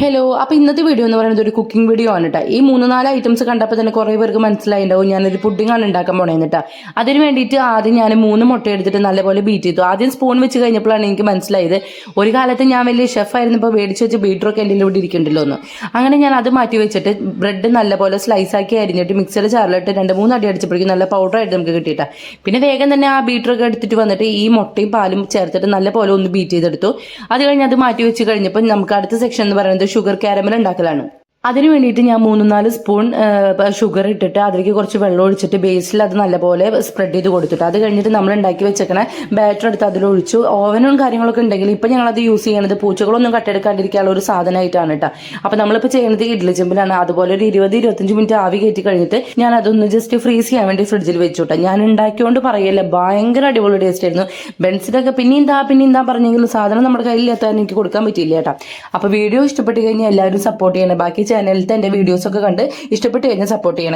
Hello, അപ്പോൾ ഇന്നത്തെ video എന്ന് പറയുന്നത് ഒരു കുക്കിംഗ് വീഡിയോ ആണ് കേട്ടോ. ഈ 3-4 ഐറ്റംസ് കണ്ടപ്പോൾ തന്നെ കുറേ പേർക്ക് മനസ്സിലായിട്ടുണ്ടാവും ഞാനൊരു പുഡിംഗാണ് ഉണ്ടാക്കാൻ പോണേന്ന് കേട്ടോ. അതിന് വേണ്ടിയിട്ട് ആദ്യം ഞാൻ 3 മുട്ട എടുത്തിട്ട് നല്ലപോലെ ബീറ്റ് ചെയ്തു. ആദ്യം സ്പൂൺ വെച്ച് കഴിഞ്ഞപ്പോഴാണ് എനിക്ക് മനസ്സിലായത് ഒരു കാലത്ത് ഞാൻ വലിയ ഷെഫായിരുന്നപ്പോൾ മേടിച്ച് വെച്ച് ബീറ്ററൊക്കെ എൻ്റെ ഇവിടെ ഇരിക്കണ്ടല്ലോ എന്ന്. അങ്ങനെ ഞാൻ അത് മാറ്റി വെച്ചിട്ട് ബ്രെഡ് നല്ലപോലെ സ്ലൈസാക്കി അരിഞ്ഞിട്ട് മിക്സിയുടെ ചാറിലിട്ട് 2-3 അടി അടിച്ചപ്പോഴേക്കും നല്ല പൗഡറായിട്ട് നമുക്ക് കിട്ടിയിട്ടാ. പിന്നെ വേഗം തന്നെ ആ ബീറ്ററൊക്കെ എടുത്തിട്ട് വന്നിട്ട് ഈ മുട്ടയും പാലും ചേർത്തിട്ട് നല്ലപോലെ ഒന്ന് ബീറ്റ് ചെയ്തെടുത്തു. അത് കഴിഞ്ഞ് അത് മാറ്റി വെച്ച് കഴിഞ്ഞപ്പോൾ നമുക്ക് അടുത്ത സെക്ഷൻ എന്ന് പറയുന്നത് ഷുഗർ കാരമൽ ഉണ്ടാക്കലാണ്. അതിന് വേണ്ടിയിട്ട് ഞാൻ 3-4 സ്പൂൺ ഷുഗർ ഇട്ടിട്ട് അതിലേക്ക് കുറച്ച് വെള്ളം ഒഴിച്ചിട്ട് ബേസിൽ അത് നല്ലപോലെ സ്പ്രെഡ് ചെയ്ത് കൊടുത്തിട്ട് അത് കഴിഞ്ഞിട്ട് നമ്മൾ ഉണ്ടാക്കി വെച്ചേക്കണ ബാറ്റർ എടുത്ത് അതിലൊഴിച്ചു. ഓവനും കാര്യങ്ങളൊക്കെ ഉണ്ടെങ്കിൽ ഇപ്പം ഞങ്ങളത് യൂസ് ചെയ്യണത് പൂച്ചകളൊന്നും കട്ടെടുക്കാണ്ടിരിക്കാനുള്ള ഒരു സാധനമായിട്ടാണ് കേട്ടോ. അപ്പം നമ്മളിപ്പോൾ ചെയ്യുന്നത് ഇഡ്ഡലി ചെമ്പിലാണ്. അതുപോലെ ഒരു 20-25 മിനിറ്റ് ആവി കയറ്റി കഴിഞ്ഞിട്ട് ഞാൻ അതൊന്ന് ജസ്റ്റ് ഫ്രീസ് ചെയ്യാൻ വേണ്ടി ഫ്രിഡ്ജിൽ വെച്ചു കേട്ടോ. ഞാൻ ഉണ്ടാക്കിയോണ്ട് പറയല്ല, ഭയങ്കര അടിപൊളി ടേസ്റ്റ് ആയിരുന്നു. ബെൻസിലൊക്കെ പിന്നെന്താ പറഞ്ഞെങ്കിലും സാധനം നമ്മുടെ കയ്യിലെത്താൻ എനിക്ക് കൊടുക്കാൻ പറ്റിയില്ല കേട്ടോ. അപ്പോൾ വീഡിയോ ഇഷ്ടപ്പെട്ട് കഴിഞ്ഞാൽ എല്ലാവരും സപ്പോർട്ട് ചെയ്യണേ. ബാക്കി ചാനലിലത്തെ എൻ്റെ വീഡിയോസൊക്കെ കണ്ട് ഇഷ്ടപ്പെട്ട് കഴിഞ്ഞാൽ സപ്പോർട്ട് ചെയ്യണേ.